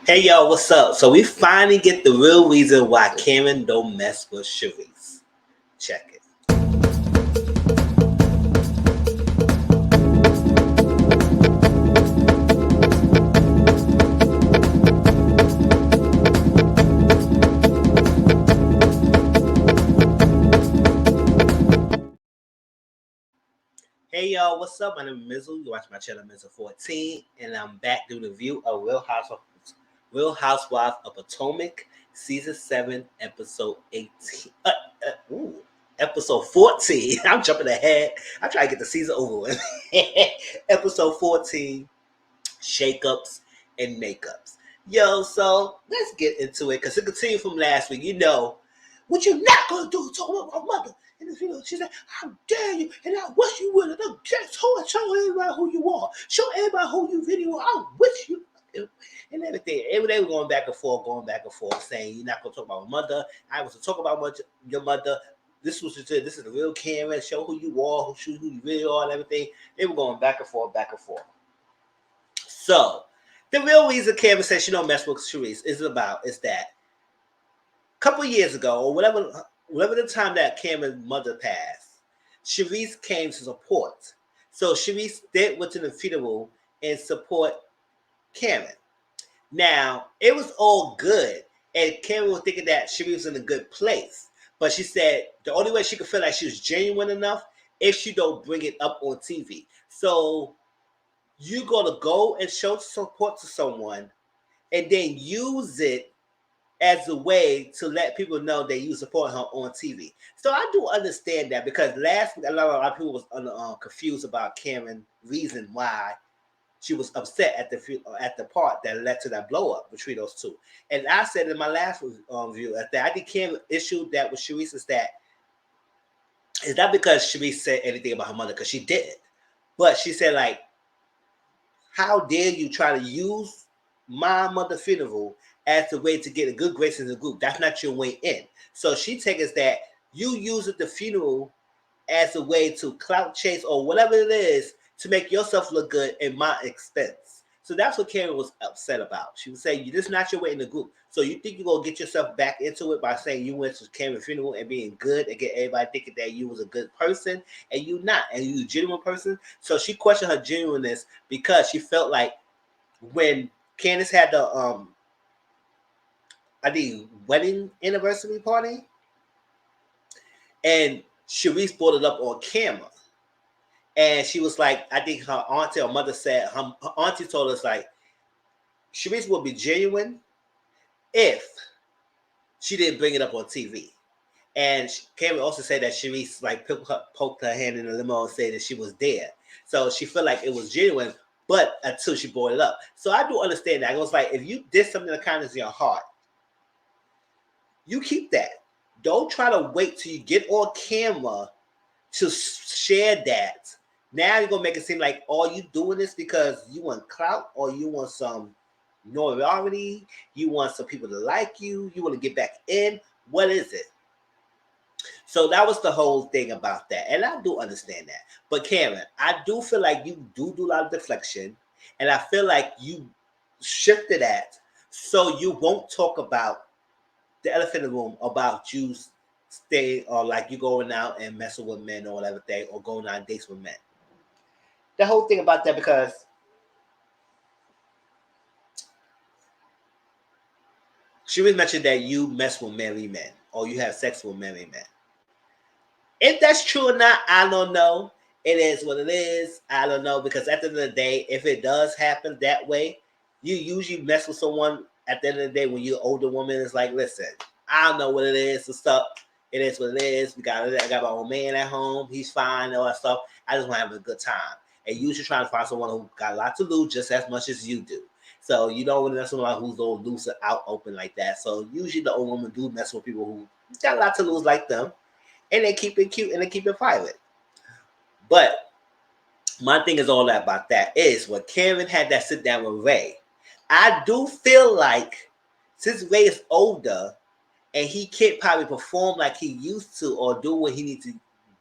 Hey y'all, what's up? So we finally get the real reason why Karen don't mess with Sharice. Check it. Hey y'all, what's up? My name is Mizzle. You watch my channel Mizzle14, and I'm back doing the review of Real Housewives of Potomac, season 7, episode 18. Episode 14. I'm jumping ahead. I'm trying to get the season over with. Episode 14. Shakeups and makeups. Yo, so let's get into it because it continued from last week. What you're not gonna do is talk about my mother. And if she said, "How dare you?" And I wish you would have just show everybody who you are. Show everybody who you really are. I wish you and everything. Every day we're going back and forth, saying you're not gonna talk about my mother. I was to talk about your mother. This was just, this is the real Karen. Show who you are, who you really are, and everything. They were going back and forth, back and forth. So, the real reason Karen says she don't mess with Sharice is that a couple years ago, or whatever the time that Karen's mother passed, Sharice came to support. So Sharice did went to the funeral and support Karen. Now, it was all good, and Karen was thinking that Sharice was in a good place. But she said the only way she could feel like she was genuine enough if she don't bring it up on TV. So you're gonna go and show support to someone and then use it as a way to let people know that you support her on TV. So I do understand that because last week a lot of people was confused about Karen's reason why she was upset at the part that led to that blow up between those two. And I said in my last review that I think Karen issue that with Sharice is that it's not because Sharice said anything about her mother because she didn't, but she said like, how dare you try to use my mother funeral as a way to get a good grace in the group? That's not your way in. So she takes that you use the funeral as a way to clout chase or whatever it is to make yourself look good at my expense. So that's what Karen was upset about. She was saying, this is not your way in the group. So you think you're going to get yourself back into it by saying you went to Karen's funeral and being good and get everybody thinking that you was a good person and you not, and you a genuine person. So she questioned her genuineness because she felt like when Candace had the wedding anniversary party and Sharice brought it up on camera. And she was like, I think her auntie or mother said, her auntie told us like, Sharice would be genuine if she didn't bring it up on TV. And Cameron also said that Sharice like poked her hand in the limo and said that she was there. So she felt like it was genuine, but until she brought it up. So I do understand that. It was like, if you did something in the kindness of your heart, you keep that. Don't try to wait till you get on camera to share that. Now you're gonna make it seem like all you doing this because you want clout or you want some notoriety, you want some people to like you, you want to get back in. What is it? So that was the whole thing about that. And I do understand that. But Karen, I do feel like you do a lot of deflection. And I feel like you shifted that so you won't talk about the elephant in the room about you stay or like you going out and messing with men or whatever thing or going on dates with men. The whole thing about that because she was mentioned that you mess with married men or you have sex with married men. If that's true or not, I don't know. It is what it is. I don't know because at the end of the day, if it does happen that way, you usually mess with someone at the end of the day when you're an older woman. It's like, listen, I don't know what it is. What's up? It is what it is. I got my old man at home. He's fine and all that stuff. I just want to have a good time. And usually trying to find someone who got a lot to lose just as much as you do. So you don't want to mess with someone who's all loose and out open like that. So usually the old woman do mess with people who got a lot to lose like them. And they keep it cute and they keep it private. But my thing is all that about that is when Karen had that sit down with Ray, I do feel like since Ray is older and he can't probably perform like he used to or do what he needs to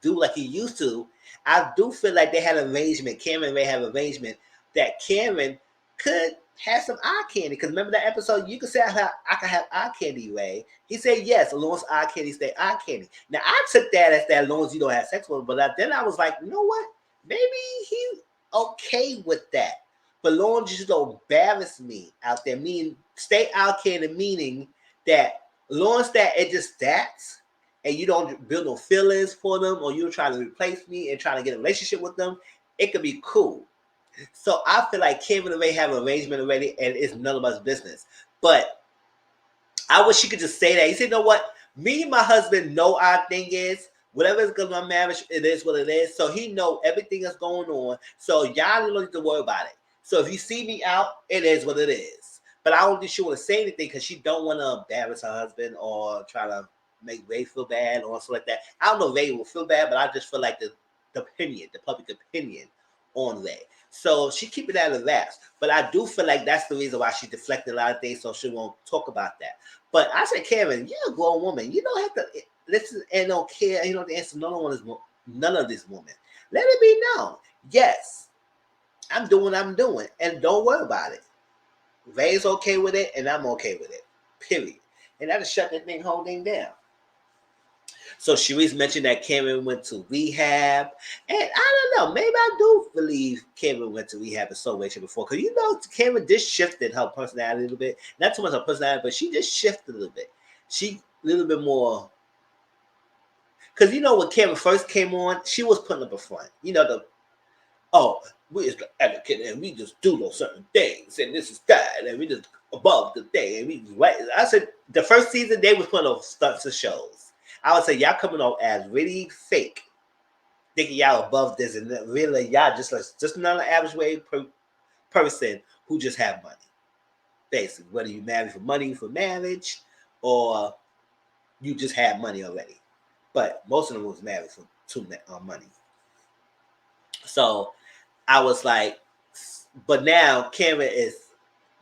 do like he used to, I do feel like they had an arrangement. Karen and Ray have an arrangement that Karen could have some eye candy. Because remember that episode, you could say I can have eye candy, Ray. He said yes, as long as eye candy stay eye candy. Now I took that as that as long as you don't have sex with him, but then I was like, you know what? Maybe he's okay with that. But long as you don't embarrass me out there, meaning stay eye candy, meaning that long as that it just stats and you don't build no feelings for them or you're trying to replace me and trying to get a relationship with them, it could be cool. So I feel like Kevin and Ray have an arrangement already, and it's none of us business. But I wish she could just say that. He said, "You know what? Me and my husband know our thing is whatever is going on in marriage. It is what it is. So he know everything that's going on. So y'all don't need to worry about it. So if you see me out, it is what it is. But I don't think she want to say anything because she don't want to embarrass her husband or try to make Ray feel bad or something like that. I don't know if Ray will feel bad, but I just feel like the public opinion on Ray. So she keep it out of wraps. But I do feel like that's the reason why she deflected a lot of things, so she won't talk about that. But I said, Karen, you're a grown woman. You don't have to listen and don't care. You know the answer. None of this woman. Let it be known. Yes, I'm doing what I'm doing, and don't worry about it. Ray's okay with it, and I'm okay with it. Period. And that'll shut that whole thing down. So Sharice mentioned that Cameron went to rehab. And I don't know, maybe I do believe Cameron went to rehab in some way, shape, or form. Because Cameron just shifted her personality a little bit. Not too much her personality, but she just shifted a little bit. She a little bit more. Because when Cameron first came on, she was putting up a front. We is the etiquette and we just do those certain things and this is that and we just above the thing and we right. I said the first season they was putting on stunts and shows. I would say y'all coming off as really fake, thinking y'all above this and really y'all just another average way person who just have money. Basically, whether you marry for money for marriage or you just have money already. But most of them was married for money. So I was like, but now Karen is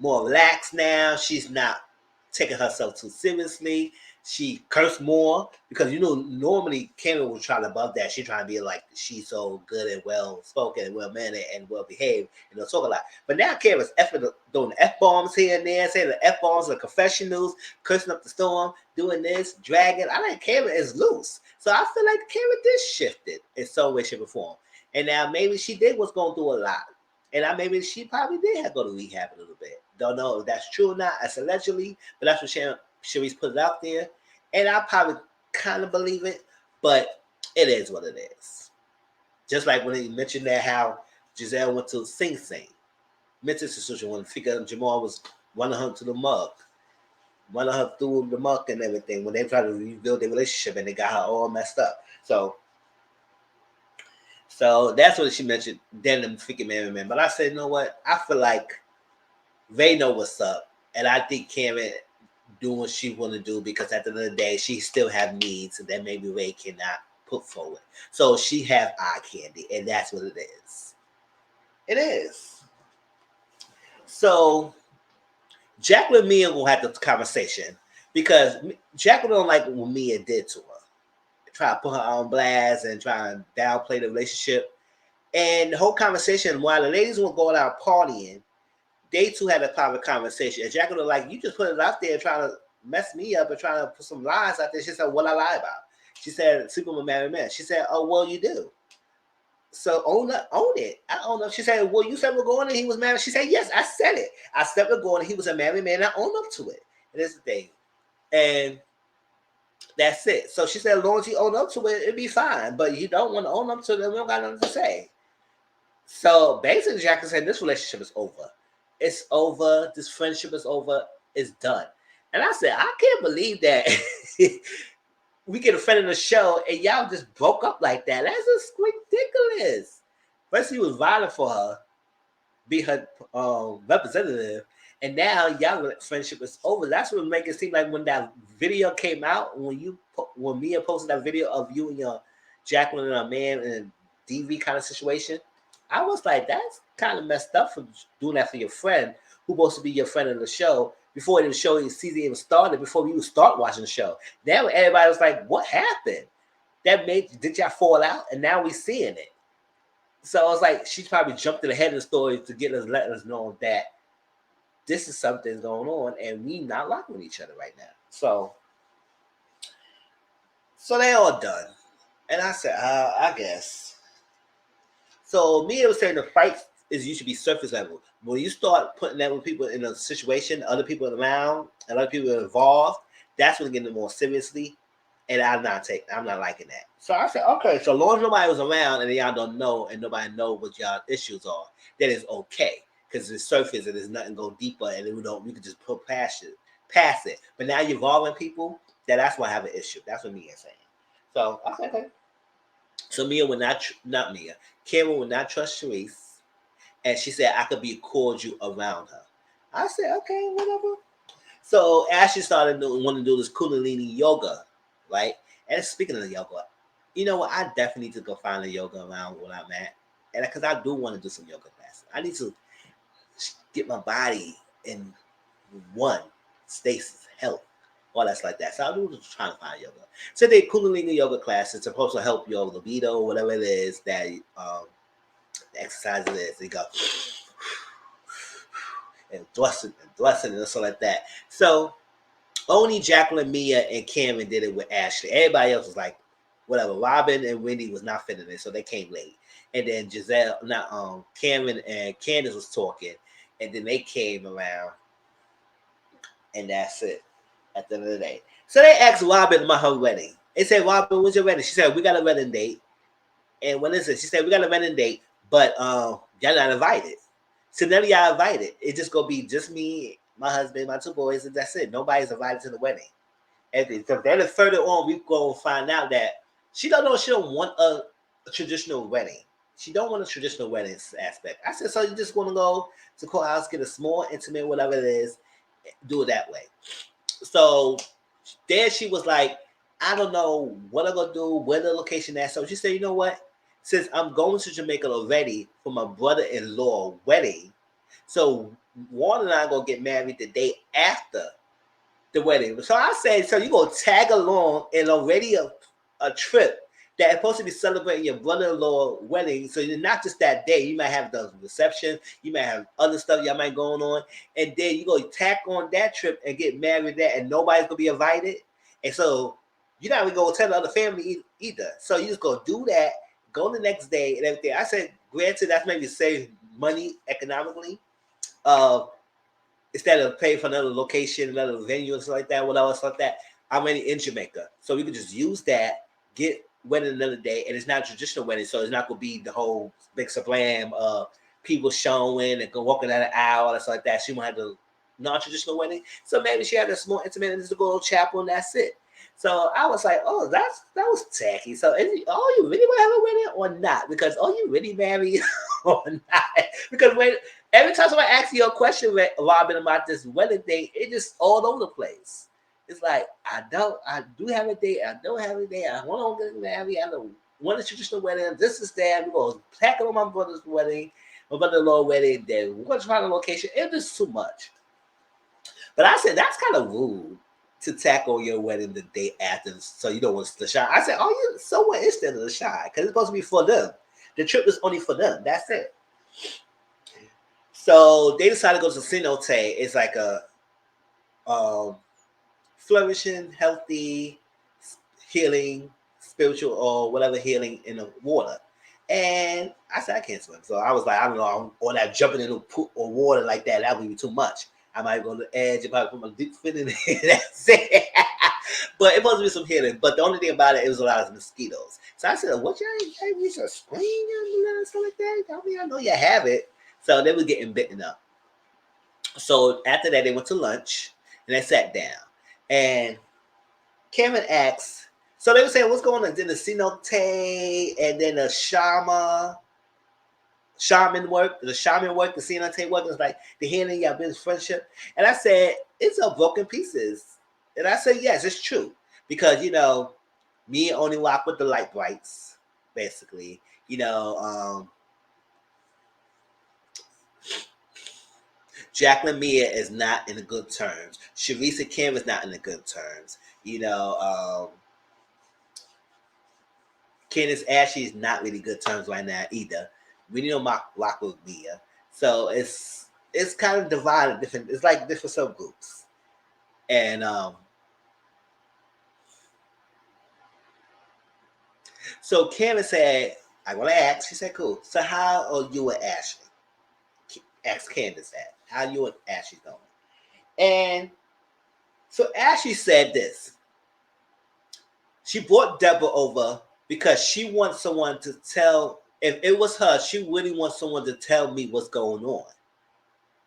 more relaxed now. She's not taking herself too seriously. She cursed more because normally Karen will try to above that. She trying to be like she's so good and well spoken and well mannered and well behaved and they'll talk a lot. But now Karen's doing the F bombs here and there, saying the F bombs, the confessionals, cursing up the storm, doing this, dragging. I think Karen is loose. So I feel like Karen did shifted in some way, shape, or form. And now maybe she was going through a lot. And maybe she probably did have to go to rehab a little bit. Don't know if that's true or not. That's allegedly, but that's what Sharice put it out there. And I probably kind of believe it, but it is what it is. Just like when he mentioned that how Giselle went to Sing Sing. Mental institution when Jamal was running her to the mug. Running her through the muck and everything when they tried to rebuild their relationship and they got her all messed up. So that's what she mentioned. Then the freaking man. But I said, you know what? I feel like Ray know what's up, and I think Karen doing what she want to do because at the end of the day, she still have needs that maybe Ray cannot put forward. So she have eye candy, and that's what it is. It is. So Jacqueline and Mia will have this conversation because Jacqueline don't like what Mia did to her. Try to put her on blast and try and downplay the relationship. And the whole conversation, while the ladies were going out partying, they two had a private conversation. And Jacqueline was like, you just put it out there trying to mess me up and trying to put some lies out there. She said, what I lie about? She said, Superman married man. She said, oh, well, you do. So own it. I own up. She said, well, you said we're going and he was married. She said, yes, I said it. I said we're going and he was a married man. And I own up to it. And that's the thing. And that's it. So she said, as long as you own up to it, it'd be fine. But you don't want to own up to it, then we don't got nothing to say. So basically, Jacqueline said, this relationship is over. It's over. This friendship is over. It's done. And I said, I can't believe that we get a friend of the show and y'all just broke up like that. That's just ridiculous. First, he was violent for her, be her representative. And now y'all friendship is over. That's what make it seem like when that video came out, when Mia posted that video of you and your Jacqueline and a man in a DV kind of situation, I was like, that's kind of messed up for doing that for your friend who's supposed to be your friend in the show before the show season even started, before you start watching the show. Now everybody was like, what happened? Did y'all fall out? And now we seeing it. So I was like, she probably jumped to the head of the story to letting us know that this is something going on, and we not rocking with each other right now. So they all done, and I said, I guess. So me, it was saying the fight is usually be surface level. When you start putting that with people in a situation, other people around, and other people involved, that's when getting more seriously. And I'm not liking that. So I said, okay, so long as nobody was around and y'all don't know and nobody know what y'all issues are, that is okay. Because it's surface and there's nothing go deeper and we could just put past it. But now you're involving people, that's why I have an issue. That's what Mia is saying. So okay. So Mia would not Mia. Cameron would not trust Sharice, and she said I could be cordial around her. I said, okay, whatever. So Ashley started wanting to do this Kundalini yoga, right? And speaking of the yoga, you know what? I definitely need to go find a yoga around where I'm at, and because I do want to do some yoga classes, I need to get my body in one stasis, health, all that's like that. So I'm just trying to find yoga. So they Kundalini yoga class. It's supposed to help your libido, whatever it is that the exercise it is. They go and thrusting and stuff like that. So only Jacqueline, Mia, and Cameron did it with Ashley. Everybody else was like, whatever. Robin and Wendy was not fitting it, so they came late. And then Cameron and Candace was talking, and then they came around, and that's it. At the end of the day, so they asked Robin about her wedding. They said, "Robin, when's your wedding?" She said, "We got a wedding date." And when is it? She said, "We got a wedding date, but y'all not invited." So none of y'all invited. It's just gonna be just me, my husband, my two boys, and that's it. Nobody's invited to the wedding. Because then further on, we go find out that she don't want a traditional wedding. She don't want a traditional wedding aspect. I said, so you just want to go to courthouse, get a small, intimate, whatever it is, do it that way. So then she was like, I don't know what I'm gonna do, where the location at. So she said, you know what? Since I'm going to Jamaica already for my brother-in-law wedding, so Warren and I are gonna get married the day after the wedding. So I said, so you gonna tag along in already a trip that is supposed to be celebrating your brother-in-law wedding. So you're not just that day. You might have the reception. You might have other stuff y'all might going on, and then you go tack on that trip and get married there, and nobody's gonna be invited. And so you're not even gonna tell the other family either. So you just go do that, go the next day and everything. I said, granted, that's maybe save money economically. Uh, Instead of paying for another location, another venue, and stuff like that, whatever, stuff like that, I'm already in Jamaica. So we could just use that, get wedding another day, and it's not a traditional wedding, so it's not going to be the whole big sublime people showing and go walking down the aisle and stuff like that. She might have the non-traditional wedding. So maybe she had a small intimate and just go to chapel and that's it. So I was like, oh, that was tacky. So you really want to have a wedding or not? Because you really married or not? Because every time somebody asks you a question, Robin, about this wedding date, it just all over the place. It's like I do have a date, I don't have a date, I want to get married, I don't want a traditional wedding. This is that. We're gonna pack it on my brother's wedding, my brother-in-law wedding. Then we're gonna find a location. It was too much. But I said that's kind of rude to tackle your wedding the day after, so you don't want the shine. I said, you so what instead of the shine? Because it's supposed to be for them. The trip is only for them. That's it. So they decided to go to Cenote. It's like a flourishing, healthy, healing, spiritual, or whatever healing in the water. And I said, I can't swim. So I was like, I don't know, all that jumping in the pool or water like that would be too much. I might go to the edge, if I put my deep fit in there. That's it. But it must be some healing. But the only thing about it was a lot of mosquitoes. So I said, what y'all reach a screen and stuff like that? I know you have it. So they were getting bitten up. So after that, they went to lunch and they sat down. And Cameron asked, so they were saying, what's going on? Then the cenote and then the shaman work, the cenote work is like the healing your business friendship. And I said, it's a broken pieces. And I said, yes, it's true. Because, me only walk with the light brights, basically. Jacqueline Mia is not in the good terms. Sharisa Kim is not in the good terms. Candace Ashley is not really good terms right now either. We need to rock with Mia. So it's kind of divided different. It's like different subgroups, and so Candace said, "I want to ask." She said, "Cool. So how are you and Ashley?" Asked Candace that. How you and Ashley doing? And so Ashley said this. She brought Deborah over because she wants someone to tell. If it was her, she really wants someone to tell me what's going on.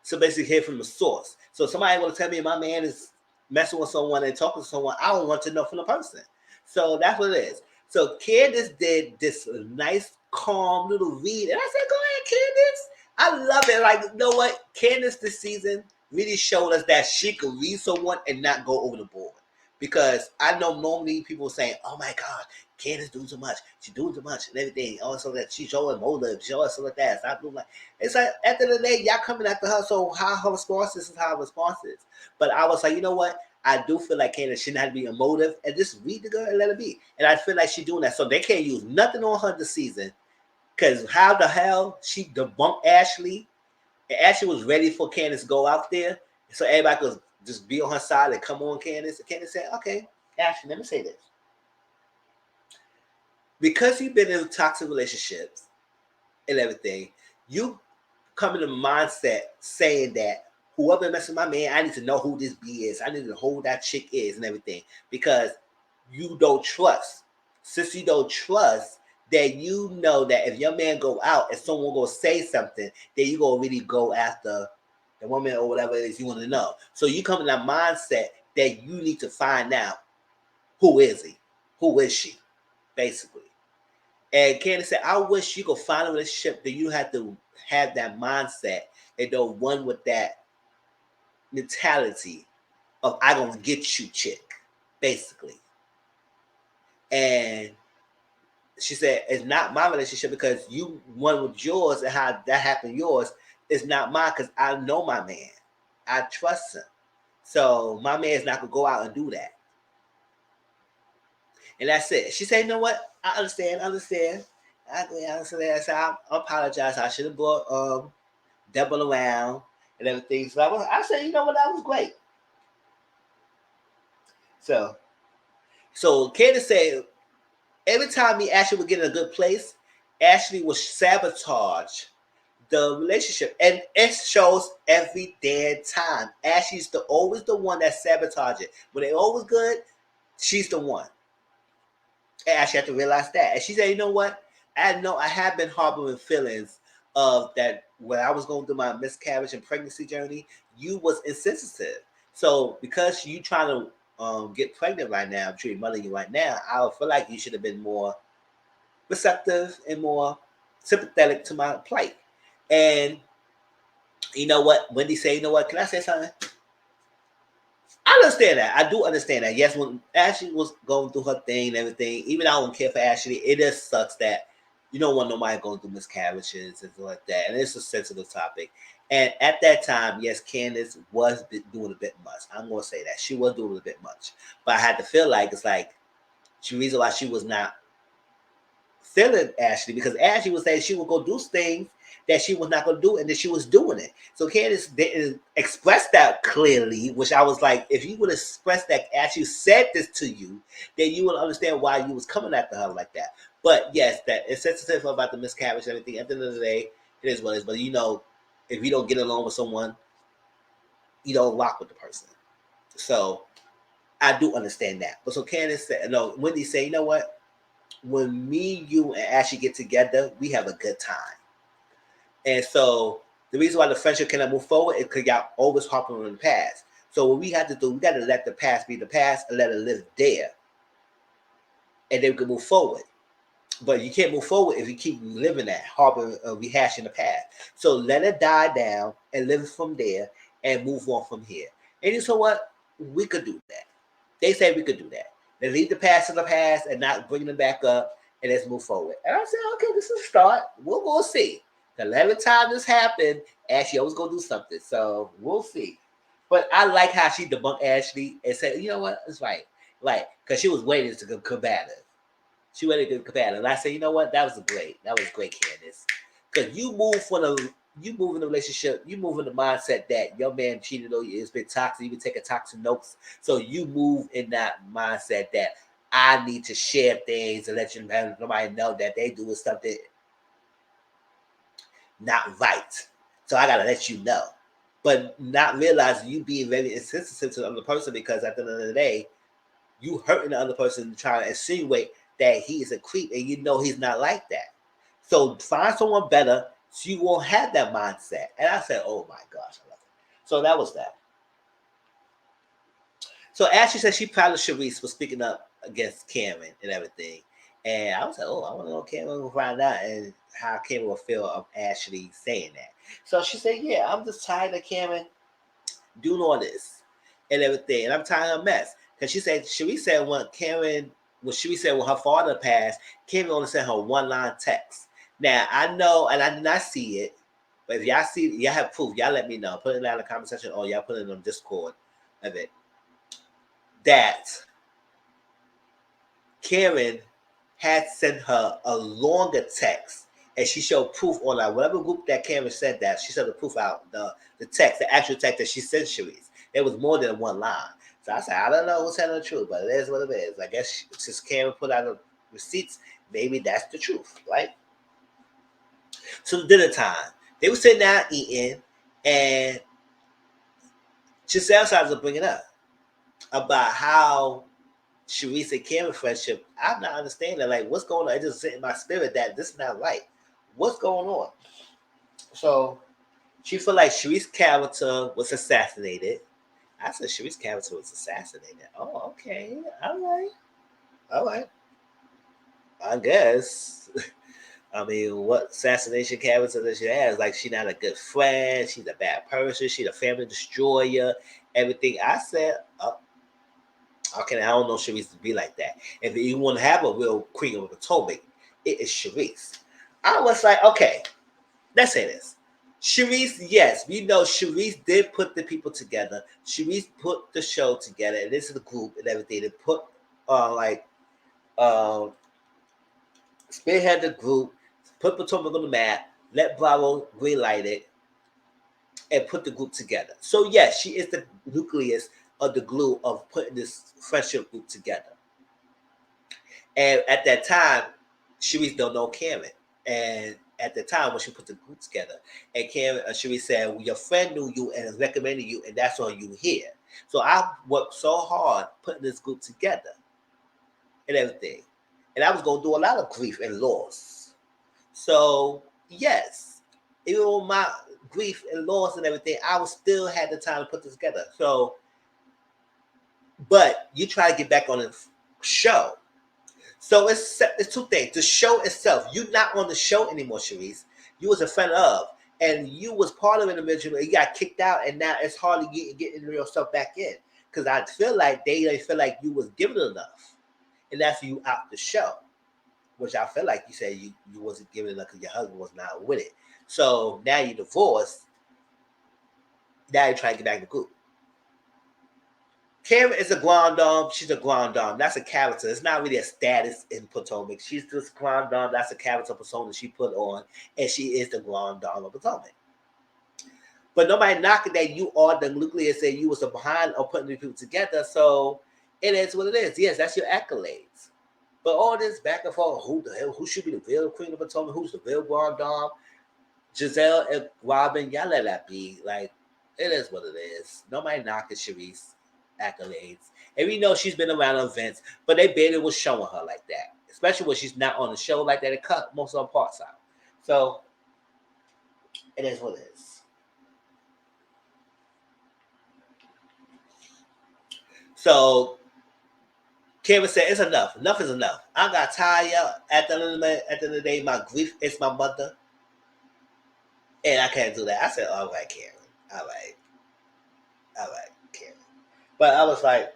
So basically, hear from the source. So somebody will tell me my man is messing with someone and talking to someone. I don't want to know from the person. So that's what it is. So Candace did this nice, calm little read, and I said, "Go ahead, Candace." I love it. Like, you know what? Candace this season really showed us that she could read someone and not go over the board. Because I know normally people saying, "Oh my God, Candace doing too much. She's doing too much and everything." Also that she's showing motive, showing stuff like that. Stop doing like it's like at the end of the day, y'all coming after her. So how her response is how her response is. But I was like, you know what? I do feel like Candace should not be emotive and just read the girl and let it be. And I feel like she's doing that. So they can't use nothing on her this season. Because how the hell she debunked Ashley, and Ashley was ready for Candace to go out there. So everybody could just be on her side and come on Candace. And Candace said, "Okay, Ashley, let me say this. Because you've been in toxic relationships and everything, you come in the mindset saying that whoever messes with my man, I need to know who this B is. I need to know who that chick is and everything. Because you don't trust. Since you don't trust, that you know that if your man go out and someone go say something, then you gonna really go after the woman or whatever it is you want to know. So you come in that mindset that you need to find out who is he, who is she, basically. And Candace said, "I wish you could find a relationship that you have to have that mindset and don't one with that mentality of I gonna get you chick, basically." And she said, "It's not my relationship because you one with yours and how that happened yours is not mine because I know my man. I trust him. So my man's not gonna go out and do that." And that's it. She said, "You know what? I understand. I understand. I understand." I said, "I apologize. I should have brought Deborah around and everything." So I said, "You know what? That was great." So Candace said every time me Ashley would get in a good place, Ashley would sabotage the relationship, and it shows every damn time. Ashley's always the one that sabotage it. When they always good, she's the one. And Ashley had to realize that, and she said, "You know what? I know I have been harboring feelings of that when I was going through my miscarriage and pregnancy journey. You was insensitive. So because you trying to get pregnant right now, I'm treating mother you right now, I feel like you should have been more receptive and more sympathetic to my plight." And you know what? Wendy said, "You know what? Can I say something?" I understand that. I do understand that. Yes, when Ashley was going through her thing and everything, even I don't care for Ashley, it just sucks that you don't want nobody going through miscarriages and stuff like that. And it's a sensitive topic. And at that time, yes, Candace was doing a bit much. I'm going to say that. She was doing a bit much. But I had to feel like it's like the reason why she was not feeling Ashley because Ashley was saying she would go do things that she was not going to do, and that she was doing it. So Candace didn't express that clearly, which I was like, if you would express that Ashley said this to you, then you would understand why you was coming after her like that. But yes, that it's sensitive about the miscarriage and everything. At the end of the day, it is what it is. But you know, if you don't get along with someone, you don't rock with the person. So I do understand that. But so Candace said, no, Wendy said, "You know what? When me, you, and Ashley get together, we have a good time." And so the reason why the friendship cannot move forward is because y'all always harping on the past. So what we have to do, we got to let the past be the past and let it live there. And then we can move forward. But you can't move forward if you keep living that, harping, rehashing the past. So let it die down and live from there and move on from here. And you know what? We could do that. They say we could do that. They leave the past in the past and not bring them back up, and let's move forward. And I said, okay, this is a start. We'll go see. Because every time this happened, Ashley always gonna do something. So we'll see. But I like how she debunked Ashley and said, "You know what? It's right." Like, because she was waiting to go combative. She waited to go combative. And I said, "You know what? That was great. That was great, Candace. Because you moved from the you move in the relationship, you move in the mindset that your man cheated on you, it's been toxic, you've been taking toxic notes. So you move in that mindset that I need to share things and let you nobody know that they doing something not right. So I gotta let you know. But not realizing you being very insensitive to the other person because at the end of the day, you hurting the other person trying to insinuate that he is a creep and you know he's not like that. So find someone better so you won't have that mindset. And I said, oh my gosh, I love it. So that was that. So Ashley said she proud of Sharice for speaking up against Cameron and everything. And I was like, oh, I want to know Cameron will find out and how Cameron will feel of Ashley saying that. So she said, yeah, I'm just tired of Cameron doing all this and everything. And I'm tired of a mess. Because Sharice said when her father passed, Cameron only sent her one line text. Now, I know, and I did not see it, but if y'all see it, y'all have proof, y'all let me know. Put it down in the comment section or y'all put it on Discord of it. That Karen had sent her a longer text and she showed proof on like whatever group that Karen said that, she showed the proof out, the text, the actual text that she sent Sharice. It was more than one line. So I said, I don't know what's telling the truth, but it is what it is. I guess since Karen put out the receipts, maybe that's the truth, right? So dinner time. They were sitting down eating, and Giselle started to bring it up about how Sharice and Cameron friendship. I'm not understanding. Like, what's going on? It just sitting in my spirit that this is not right. What's going on? So she felt like Sharice's character was assassinated. I said Sharice's character was assassinated. Oh, okay. All right. All right. I guess. I mean, what assassination character does she have? Like, she's not a good friend. She's a bad person. She's a family destroyer. Everything. I said, okay, I don't know Sharice to be like that. If you want to have a real Queen of Potomac, it is Sharice. I was like, okay, let's say this. Sharice, yes, we know Sharice did put the people together. Sharice put the show together, and this is the group and everything. They put uh, spearhead the group, put Potomac on the map, let Bravo greenlight it, and put the group together. So yes, she is the nucleus of the glue of putting this friendship group together. And at that time, Sharice don't know Cameron. And at the time when she put the group together, and Sharice said, well, your friend knew you and recommended you, and that's on you here. So I worked so hard putting this group together and everything. And I was going to do a lot of grief and loss. So, yes, even with my grief and loss and everything, I was still had the time to put this together. So, but you try to get back on the show. So it's two things. The show itself, you're not on the show anymore, Sharice. You was a friend of, and you was part of it originally. You got kicked out, and now it's hard to getting yourself back in. Because I feel like they feel like you was given enough, and that's you out the show. Which I feel like you said you wasn't given enough because your husband was not with it. So now you're divorced. Now you're trying to get back in the group. Karen is a grand dame. She's a grand dame. That's a character. It's not really a status in Potomac. She's just grand dame. That's a character persona she put on, and she is the grand dame of Potomac. But nobody knocking that you are the nucleus and you was behind or putting the people together. So it is what it is. Yes, that's your accolades. But all this back and forth, who should be the real Queen of Potomac? Who's the real grand dame? Giselle and Robin, y'all let that be. Like, it is what it is. Nobody knocking Sharice accolades. And we know she's been around events, but they barely was showing her like that. Especially when she's not on the show like that. It cut most of her parts out. So it is what it is. So Karen said, it's enough. Enough is enough. I got tired. At the end of the day, my grief is my mother. And I can't do that. I said, all right, Karen. All right. All right, Karen. But I was like,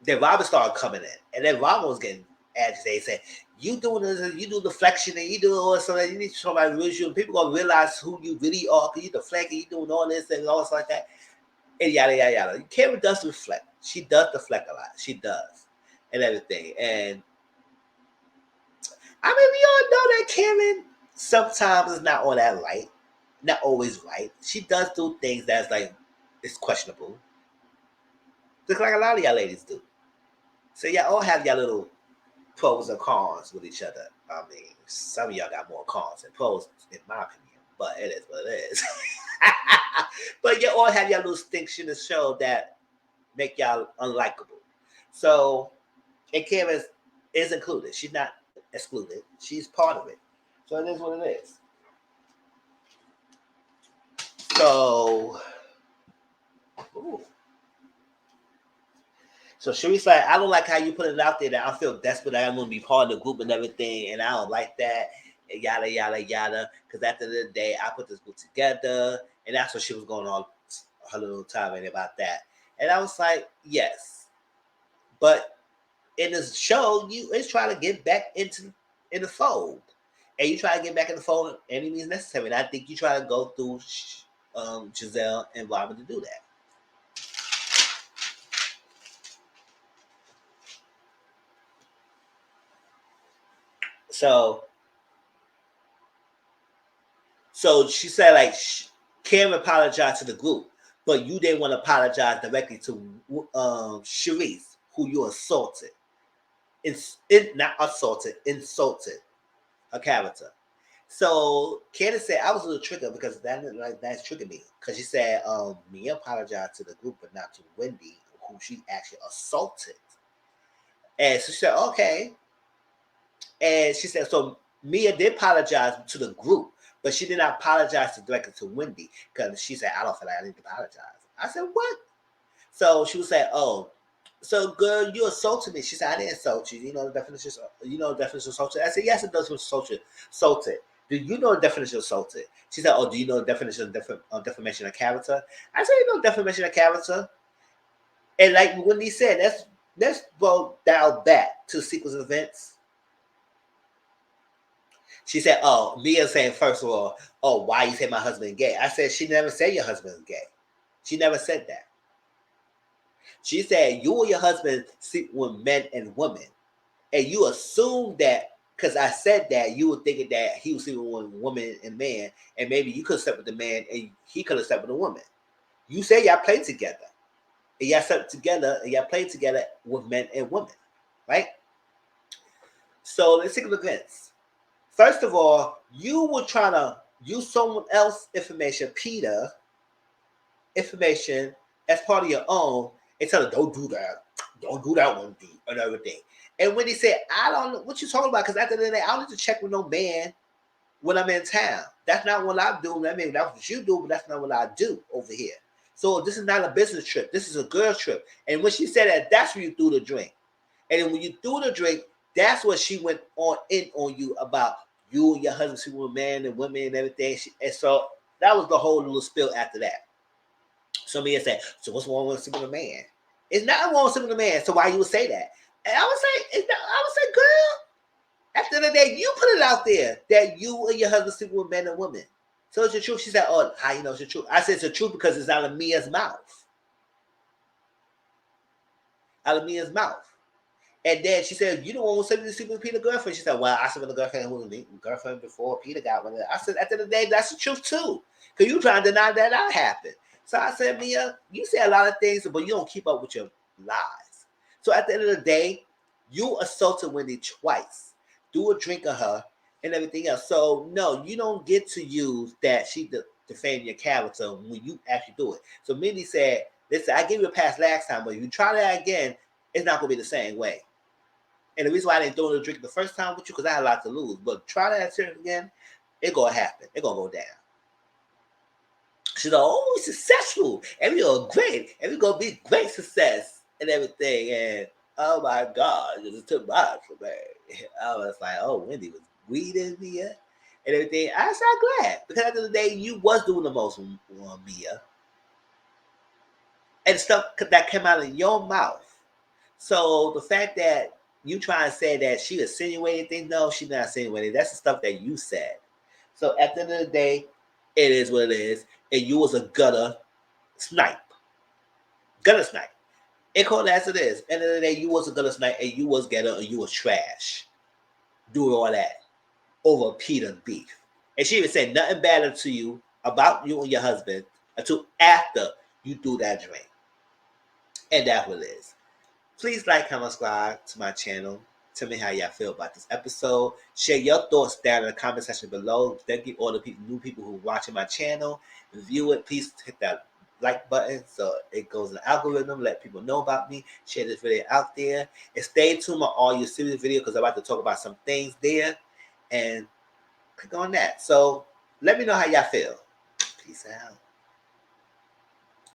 then Robin started coming in. And then Robin was getting agitated, saying, you doing this, you do deflection, and you do all this, you need to show my visual. People going to realize who you really are, because you deflecting, you doing all this and all this like that. And yada, yada, yada. Karen does reflect. She does deflect a lot. She does. And everything. And I mean, we all know that Karen sometimes it's not all that right, not always right. She does do things that's like it's questionable, just like a lot of y'all ladies do. So y'all all have y'all little pros and cons with each other. I mean, some of y'all got more cons than pros, in my opinion, but it is what it is. But you all have your little distinction to show that make y'all unlikable. So, and Kim is included. She's not excluded. She's part of it. So it is what it is. So, ooh. So Sharice like, I don't like how you put it out there that I feel desperate that I'm gonna be part of the group and everything, and I don't like that, and yada yada yada. Because at the end of the day, I put this group together, and that's what she was going on her little tirade about that. And I was like, yes, but in this show, you is trying to get back in the fold, and you try to get back in the fold any means necessary. And I think you try to go through Giselle and Robin to do that. So she said, like, Kim apologized to the group, but you didn't want to apologize directly to Sharice, who you assaulted. Not assaulted, insulted her character. So Candace said, I was a little triggered because that's triggered me. Because she said, Mia apologized to the group, but not to Wendy, who she actually assaulted. And so she said, okay. And she said, so Mia did apologize to the group, but she did not apologize directly to Wendy because she said, I don't feel like I need to apologize. I said, what? So she was saying, oh, so girl, you assaulted me. She said, I didn't insult you. You know the definition of assaulted? I said, yes, it does with assaulted. Do you know the definition of assaulted? She said, oh, do you know the definition of defamation of character? I said, you know defamation of character. And like Wendy said, let's go dial back to the sequence of events. She said, oh, Mia saying, first of all, oh, why you say my husband gay? I said, she never said your husband is gay. She never said that. She said, you and your husband sleep with men and women. And you assume that, because I said that, you were thinking that he was sleeping with woman and man, and maybe you could have slept with the man and he could have slept with a woman. You say y'all played together. And y'all slept together and y'all played together with men and women. Right? So let's take a look at this. First of all, you were trying to use someone else's information, Peter, information as part of your own, and tell her, don't do that. Don't do that one, D, and everything. And when he said, I don't know what you talking about, because at the end of the day, I don't need to check with no man when I'm in town. That's not what I'm doing. I mean, that's what you do, but that's not what I do over here. So this is not a business trip. This is a girl trip. And when she said that, that's when you threw the drink. And then when you threw the drink, that's what she went on you about you and your husband sleeping with men and women and everything. And so that was the whole little spill after that. So Mia said, so what's wrong with sleeping with a man? It's not wrong with sleeping with a man. So why you would say that? And I would say, girl, at the end of the day, you put it out there that you and your husband sleep with men and women. So it's the truth. She said, oh, how you know it's the truth? I said it's the truth because it's out of Mia's mouth. Out of Mia's mouth. And then she said, you don't want to sleep with Peter's girlfriend. She said, well, I slept with a girlfriend who was a girlfriend before Peter got one. I said, at the end of the day, that's the truth too. Because you trying to deny that happened. So I said, Mia, you say a lot of things, but you don't keep up with your lies. So at the end of the day, you assaulted Wendy twice. Do a drink of her and everything else. So no, you don't get to use that she defamed your character when you actually do it. So Mindy said, listen, I gave you a pass last time, but if you try that again, it's not going to be the same way. And the reason why I didn't throw the drink the first time with you, because I had a lot to lose. But try that again, it's going to happen. It's going to go down. She's like, oh, we're successful. And we're great. And we're going to be great success and everything. And oh my God, it was too much for me. I was like, oh, Wendy was greeting Mia and everything. I said, I'm glad. Because at the end of the day, you was doing the most on Mia. And stuff that came out of your mouth. So the fact that you try and say that she insinuated things, no, she's not insinuating. That's the stuff that you said. So at the end of the day, it is what it is. And you was a gutter snipe. Gutter snipe. It called as it is. At the end of the day, you was a gutter snipe and you was ghetto and you was trash. Doing all that over Peter's beef. And she even said nothing better to you about you and your husband until after you do that drink. And that's what it is. Please like, comment, subscribe to my channel. Tell me how y'all feel about this episode. Share your thoughts down in the comment section below. Thank you all the people, new people who are watching my channel. Review it. Please hit that like button so it goes in the algorithm. Let people know about me. Share this video out there. And stay tuned on all your serious videos because I'm about to talk about some things there. And click on that. So let me know how y'all feel. Peace out.